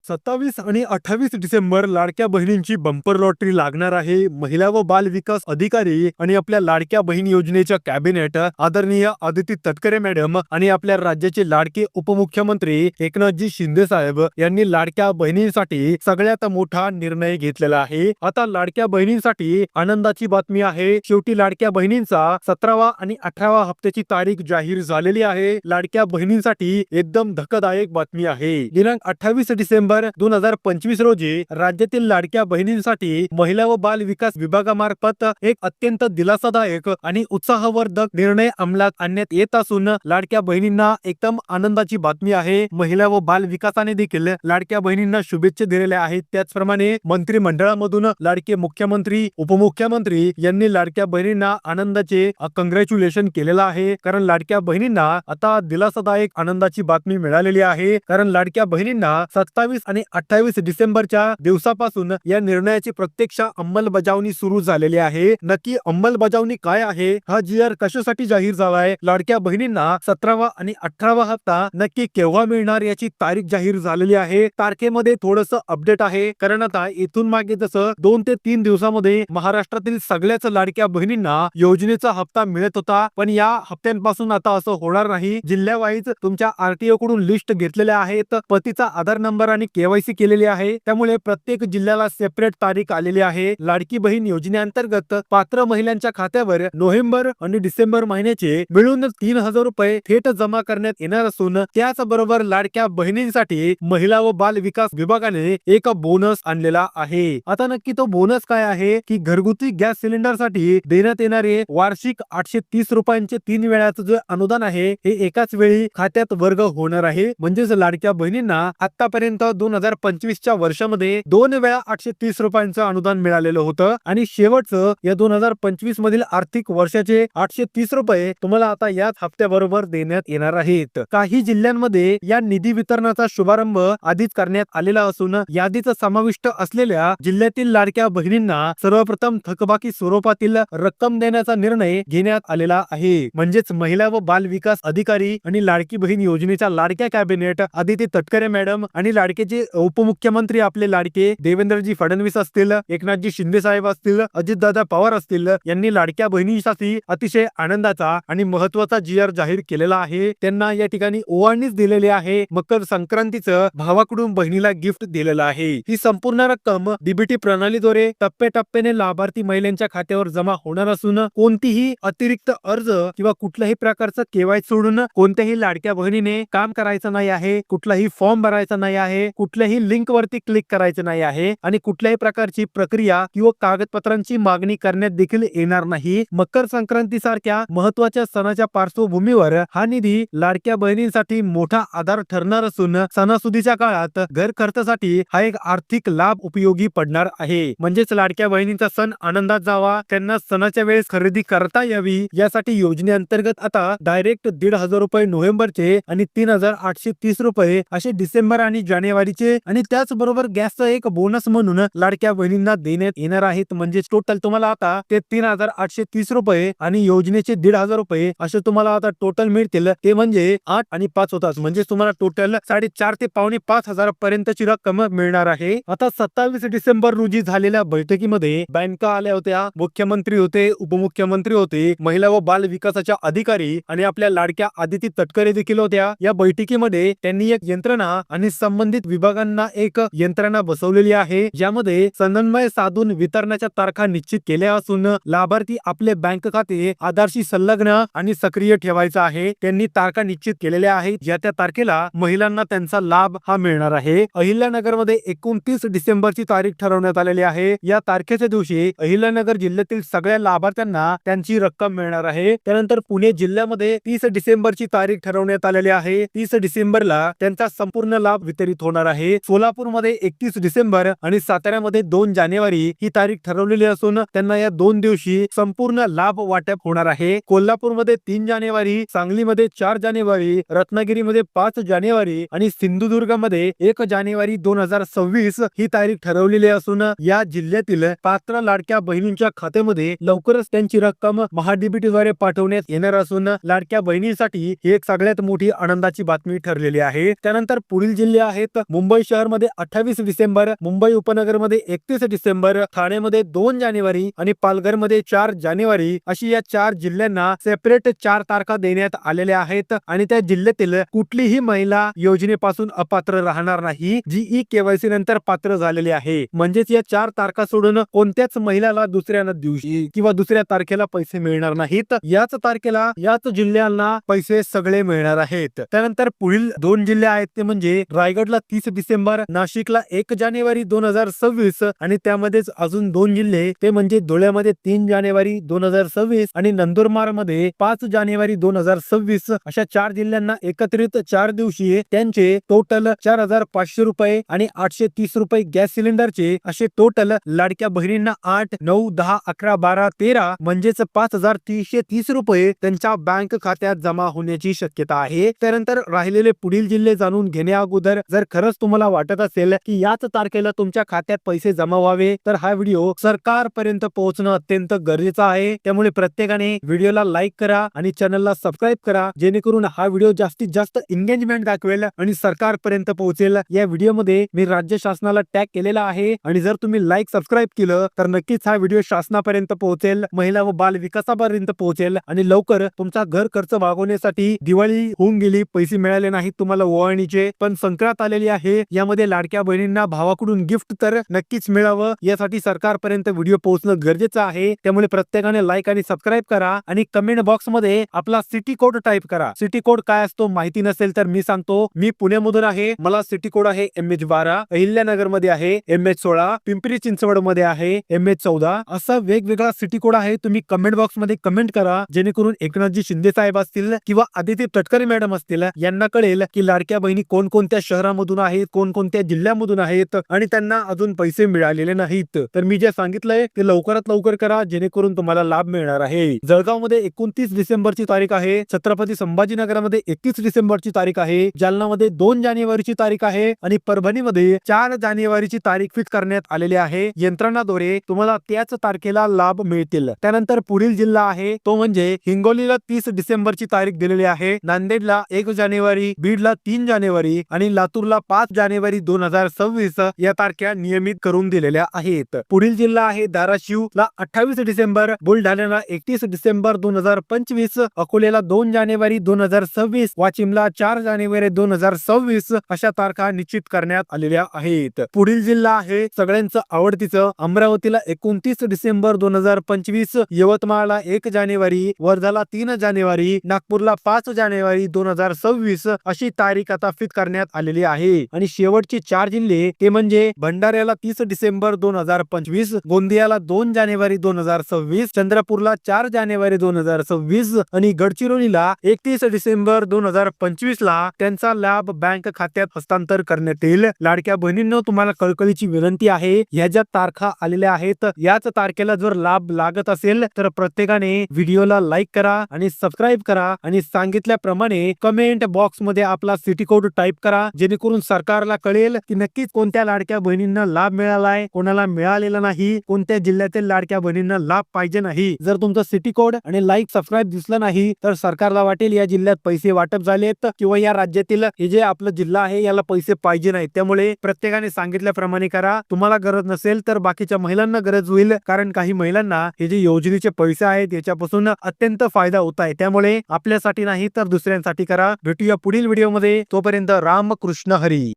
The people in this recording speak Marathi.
27 आणि 28 डिसेंबर लाडक्या बहिणींची बंपर लॉटरी लागणार आहे. महिला व बाल विकास अधिकारी आणि आपल्या लाडक्या बहीण योजनेच्या कॅबिनेट आदरणीय आदिती तटकरे मॅडम आणि आपल्या राज्याचे लाडके उपमुख्यमंत्री एकनाथजी शिंदे साहेब यांनी लाडक्या बहिणींसाठी सगळ्यात मोठा निर्णय घेतलेला आहे. आता लाडक्या बहिणींसाठी आनंदाची बातमी आहे. शेवटी लाडक्या बहिणींचा 17वा आणि 18वा हप्त्याची तारीख जाहीर झालेली आहे. लाडक्या बहिणींसाठी एकदम धक्कादायक बातमी आहे. दिनांक 28 डिसेंबर 2025 रोजी राज्यातील लाडक्या बहिणींसाठी महिला व बाल विकास विभागामार्फत एक अत्यंत दिलासादायक आणि उत्साहवर्धक निर्णय अंमलात आणण्यात येत असून लाडक्या बहिणींना एकदम आनंदाची बातमी आहे. महिला व बाल विकासाने देखील लाडक्या बहिणींना शुभेच्छा दिलेल्या आहेत. त्याचप्रमाणे मंत्रिमंडळामधून लाडके मुख्यमंत्री उपमुख्यमंत्री यांनी लाडक्या बहिणींना आनंदाचे कंग्रॅच्युलेशन केलेलं आहे. कारण लाडक्या बहिणींना आता दिलासादायक आनंदाची बातमी मिळालेली आहे. कारण लाडक्या बहिणींना 27 आणि 28 डिसेंबरच्या दिवसापासून या निर्णयाची प्रत्यक्ष अंमलबजावणी सुरू झालेली आहे. नक्की अंमलबजावणी काय आहे, हा GR कशासाठी जाहीर झालाय, लाडक्या बहिणींना 17वा आणि 18वा हप्ता नक्की केव्हा मिळणार याची तारीख जाहीर झालेली आहे. तारखेमध्ये थोडस अपडेट आहे. कारण आता इथून मागे जसं 2 ते 3 दिवसामध्ये महाराष्ट्रातील सगळ्याच लाडक्या बहिणींना योजनेचा हप्ता मिळत होता, पण या हप्त्यांपासून आता असं होणार नाही. जिल्ह्यावाईज तुमच्या RTO कडून लिस्ट घेतलेल्या आहेत, पतीचा आधार नंबर आणि KYC केलेली आहे. त्यामुळे प्रत्येक जिल्ह्याला सेपरेट तारीख आलेली आहे. लाडकी बहीण योजनेअंतर्गत पात्र महिलांच्या खात्यावर नोव्हेंबर आणि डिसेंबर महिन्याचे मिळून 3000 रुपये थेट जमा करण्यात येणार असून त्याचबरोबर लाडक्या बहिणींसाठी महिला व बाल विकास विभागाने एक बोनस आणलेला आहे. आता नक्की तो बोनस काय आहे की घरगुती गॅस सिलेंडर साठी देण्यात येणारे वार्षिक 830 रुपयांचे 3 वेळाचं जे अनुदान आहे हे एकाच वेळी खात्यात वर्ग होणार आहे. म्हणजेच लाडक्या बहिणींना आतापर्यंत 2025च्या वर्षामध्ये 2 वेळा 830 रुपयांचं अनुदान मिळालेलं होतं आणि शेवटचं या 2025 मधील आर्थिक वर्षाचे 830 रुपये तुम्हाला आता याच हप्त्याबरोबर देण्यात येणार आहेत. काही जिल्ह्यांमध्ये या निधी वितरणाचा शुभारंभ आधीच करण्यात आलेला असून यादीत समाविष्ट असलेल्या जिल्ह्यातील लाडक्या बहिणींना सर्वप्रथम थकबाकी स्वरूपातील रक्कम देण्याचा निर्णय घेण्यात आलेला आहे. म्हणजेच महिला व बाल विकास अधिकारी आणि लाडकी बहीण योजनेच्या लाडक्या कॅबिनेट आदिती तटकरे मॅडम आणि लाडकेचे उपमुख्यमंत्री आपले लाडके देवेंद्रजी फडणवीस असतील, एकनाथजी शिंदे साहेब असतील, अजितदादा पवार असतील यांनी लाडक्या बहिणींसाठी अतिशय आनंदाचा आणि महत्वाचा GR जाहीर केलेला आहे. त्यांना या ठिकाणी ओवाळणीच दिलेली आहे. मकर संक्रांतीचं भावाकडून बहिणीला गिफ्ट दिलेलं आहे. ही संपूर्ण रक्कम DBT प्रणालीद्वारे टप्प्याटप्प्याने लाभार्थी महिलांच्या खात्यावर जमा होणार असून कोणतीही अतिरिक्त अर्ज किंवा कुठल्याही प्रकारचं KYC सोडून कोणत्याही लाडक्या बहिणीने काम करायचं नाही आहे. कुठलाही फॉर्म भरायचा नाही आहे. कुठल्याही लिंक वरती क्लिक करायचं नाही आहे आणि कुठल्याही प्रकारची प्रक्रिया किंवा कागदपत्रांची मागणी करण्यात देखील येणार नाही. मकर संक्रांती सारख्या महत्वाच्या सणाच्या पार्श्वभूमीवर हा निधी लाडक्या बहिणींसाठी मोठा आधार ठरणार असून सणासुदीच्या काळात घर खर्चासाठी हा एक आर्थिक लाभ उपयोगी पडणार आहे. म्हणजेच लाडक्या बहिणींचा सण आनंदात जावा, त्यांना सणाच्या वेळेस खरेदी करता यावी यासाठी योजनेअंतर्गत आता डायरेक्ट 1500 रुपये नोव्हेंबरचे आणि 3830 रुपये असे डिसेंबर आणि जानेवारीचे आणि त्याचबरोबर गॅसचा एक बोनस म्हणून लाडक्या बहिणींना देण्यात येणार आहेत. म्हणजे टोटल तुम्हाला आता ते 3830 रुपये आणि योजनेचे 1500 रुपये असे तुम्हाला आता टोटल मिळतील. ते म्हणजे 8 आणि 5 होतात. म्हणजे तुम्हाला टोटल 4.5 ते 4.5 पर्यंतची रक्कम मिळणार आहे. आता 27 डिसेंबर रोजी झालेल्या बैठकीमध्ये बँका आल्या होत्या, मुख्यमंत्री होते, उपमुख्यमंत्री होते, महिला व बाल विकासाच्या अधिकारी आणि आपल्या लाडक्या आदिती तटकरे देखील होत्या. या बैठकीमध्ये त्यांनी एक यंत्रणा आणि संबंधित विभागांना एक यंत्रणा बसवलेली आहे, ज्यामध्ये समन्वय साधून वितरणाच्या तारखा निश्चित केल्या असून लाभार्थी आपले बँक खाते आधारशी संलग्न आणि सक्रिय ठेवायचा आहे. त्यांनी तारखा निश्चित केलेल्या आहेत, ज्या त्या तारखेला महिलांना त्यांचा लाभ हा मिळणार आहे. अहिल्यानगरमध्ये 29 डिसेंबरची तारीख ठरवण्यात आलेली आहे. या तारखेच्या दिवशी अहिल्यानगर जिल्ह्यातील सगळ्या लाभार्थ्यांना त्यांची रक्कम मिळणार आहे. त्यानंतर पुणे जिल्ह्यामध्ये 30 डिसेंबरची तारीख ठरवण्यात आलेली आहे. 30 डिसेंबरला त्यांचा संपूर्ण लाभ वितरित होणार आहे. सोलापूरमध्ये 31 डिसेंबर आणि साताऱ्यामध्ये 2 जानेवारी ही तारीख ठरवलेली असून त्यांना या 2 दिवशी संपूर्ण लाभ वाटप होणार आहे. कोल्हापूरमध्ये 3 जानेवारी, सांगलीमध्ये 4 जानेवारी, रत्नागिरीमध्ये 5 जानेवारी आणि सिंधुदुर्गमध्ये 1 जानेवारी 2026 ही तारीख ठरवलेली असून या जिल्ह्यातील पात्र लाडक्या बहिणींच्या खात्यामध्ये लवकरच त्यांची रक्कम महाडीबीटी द्वारे पाठवण्यात येणार असून लाडक्या बहिणींसाठी ही एक सगळ्यात मोठी आनंदाची बातमी ठरलेली आहे. त्यानंतर पुढील जिल्हे आहेत मुंबई शहरमध्ये 28 डिसेंबर, मुंबई उपनगरमध्ये 31 डिसेंबर, ठाणेमध्ये 2 जानेवारी आणि पालघरमध्ये 4 जानेवारी अशी या 4 जिल्ह्यांना सेपरेट 4 तारखा देण्यात आलेल्या आहेत आणि त्या जिल्ह्यातील कुठलीही महिला योजनेपासून अपात्र राहणार नाही जी ई-केवायसी नंतर पात्र झालेली आहे. म्हणजेच या 4 तारखा सोडून कोणत्याच महिलाला दुसऱ्या दिवशी किंवा दुसऱ्या तारखेला पैसे मिळणार नाहीत. याच तारखेला याच जिल्ह्यांना पैसे सगळे मिळणार आहेत. त्यानंतर पुढील 2 जिल्हे आहेत ते म्हणजे रायगडला 30 डिसेंबर, नाशिकला 1 जानेवारी 2026 आणि त्यामध्येच अजून 2 जिल्हे ते म्हणजे धुळ्यामध्ये 3 जानेवारी 2026 आणि नंदुरबार मध्ये 5 जानेवारी 2026 अशा 4 जिल्ह्यांना एकत्रित 4 दिवशी त्यांचे टोटल 4500 रुपये आणि 830 रुपये गॅस सिलेंडरचे असे टोटल लाडक्या बहिणींना 8, 9, 10, 11, 12, 13 म्हणजेच 5330 रुपये त्यांच्या बँक खात्यात जमा होण्याची शक्यता आहे. त्यानंतर राहिलेले पुढील जिल्हे जाणून घेण्या अगोदर जर खरंच तुम्हाला वाटत असेल की याच तारखेला तुमच्या खात्यात पैसे जमा व्हावे तर हा व्हिडिओ सरकारपर्यंत पोहोचणं अत्यंत गरजेचं आहे. त्यामुळे प्रत्येकाने व्हिडिओला लाईक करा आणि चॅनलला सबस्क्राईब करा जेणेकरून हा व्हिडिओ जास्तीत जास्त एंगेजमेंट दाखवेल आणि सरकारपर्यंत पोहोचेल. या व्हिडिओमध्ये मी राज्य शासनाला टॅग केलेला आहे आणि जर तुम्ही लाईक सबस्क्राईब केलं तर नक्कीच हा व्हिडिओ शासनापर्यंत पोहोचेल, महिला व बाल विकासापर्यंत पोहोचेल आणि लवकर तुमचा घर खर्च भागवण्यासाठी दिवाळी होऊन गेली, पैसे मिळाले नाहीत तुम्हाला ओवाळणीचे, पण संक्रांत आलेली आहे, यामध्ये लाडक्या बहिणींना भावाकडून गिफ्ट तर नक्कीच मिळावं यासाठी सरकारपर्यंत व्हिडिओ पोहोचणं गरजेचं आहे. त्यामुळे प्रत्येकाने लाईक आणि सबस्क्राईब करा आणि कमेंट बॉक्स मध्ये आपला सिटी कोड टाईप करा. सिटी कोड काय असतो माहिती नसेल तर मी सांगतो. मी पुण्यामधून आहे, मला सिटी कोड आहे MH12, अहिल्यानगर मध्ये आहे MH16, पिंपरी चिंचवड मध्ये आहे MH14, असा वेगवेगळा सिटी कोड आहे. तुम्ही कमेंट बॉक्स मध्ये कमेंट करा जेणेकरून एकनाथजी शिंदे साहेब असतील किंवा आदिती तटकरे मॅडम असतील यांना कळेल की लाडक्या बहिणी कोणकोणत्या शहरामधून आहेत, कोणकोणत्या जिल्ह्यामधून आहेत आणि त्यांना अजून पैसे मिळालेले नाहीत. तर मी जे सांगितलंय ते लवकरात लवकर करा जेणेकरून तुम्हाला लाभ मिळणार आहे. जळगाव मध्ये 29 डिसेंबरची तारीख आहे, छत्रपती संभाजीनगरमध्ये 31 डिसेंबरची तारीख आहे, जालनामध्ये 2 जानेवारीची तारीख आहे आणि परभणीमध्ये 4 जानेवारीची तारीख फिक्स करण्यात आलेली आहे. यंत्रणाद्वारे तुम्हाला त्याच तारखेला लाभ मिळतील. त्यानंतर पुढील जिल्हा आहे तो म्हणजे हिंगोलीला 30 डिसेंबरची तारीख दिलेली आहे, नांदेडला 1 जानेवारी, बीडला 3 जानेवारी आणि लातूरला 5 जानेवारी 2026 या तारखा नियमित करून दिलेल्या आहेत. पुढील जिल्हा आहे धाराशिवला 28 डिसेंबर, बुलढाण्याला 31 डिसेंबर 2025, अकोल्याला 2 जानेवारी 2026, वाशिमला 4 जानेवारी 2026 अशा तारखा निश्चित करण्यात आलेल्या आहेत. पुढील जिल्हा आहे सगळ्यांचं आवडतीचं अमरावतीला 29 डिसेंबर 2025, यवतमाळला 1 जानेवारी, वर्धाला 3 जानेवारी, नागपूरला 5 जानेवारी 2026 अशी तारीख आता फिक्स करण्यात आलेली आहे. आणि शेवटचे 4 जिल्हे ते म्हणजे भंडाऱ्याला 30 डिसेंबर 2025, गोंदियाला 2 जानेवारी 2026, चंद्रपूरला 4 जानेवारी 2026 आणि गडचिरोलीला 31 डिसेंबर 2025 ला त्यांचा लाभ बँक खात्यात हस्तांतर करण्यात येईल. लाडक्या बहिणींनो तुम्हाला कळकळीची विनंती आहे, ह्या ज्या तारखा आलेल्या आहेत याच तारखेला जर लाभ लागत असेल तर प्रत्येकाने व्हिडिओला लाईक करा आणि सबस्क्राईब करा आणि सांगितल्याप्रमाणे कमेंट बॉक्स मध्ये आपला सिटी कोड टाईप करा जेणेकरून सरकारला कळेल की नक्कीच कोणत्या लाडक्या बहिणींना लाभ मिळालाय, कोणाला मिळालेला नाही, कोणत्या जिल्ह्यातील लाडक्या बहिणींना लाभ पाहिजे नाही. जर तुमचा सिटी कोड आणि लाईक सबस्क्राईब दिसला नाही तर सरकारला वाटेल या जिल्ह्यात पैसे वाटप झालेत किंवा या राज्यातील हे जे आपलं जिल्हा आहे याला पैसे पाहिजे नाही. त्यामुळे प्रत्येकाने सांगितल्याप्रमाणे करा. तुम्हाला गरज नसेल तर बाकीच्या महिलांना गरज होईल, कारण काही महिलांना हे जे योजनेचे पैसे आहेत याच्यापासून अत्यंत फायदा होत आहे. त्यामुळे आपल्यासाठी नाही तर दुसऱ्यांसाठी करा. भेटूया पुढील व्हिडिओ मध्ये. तोपर्यंत रामकृष्ण हरी.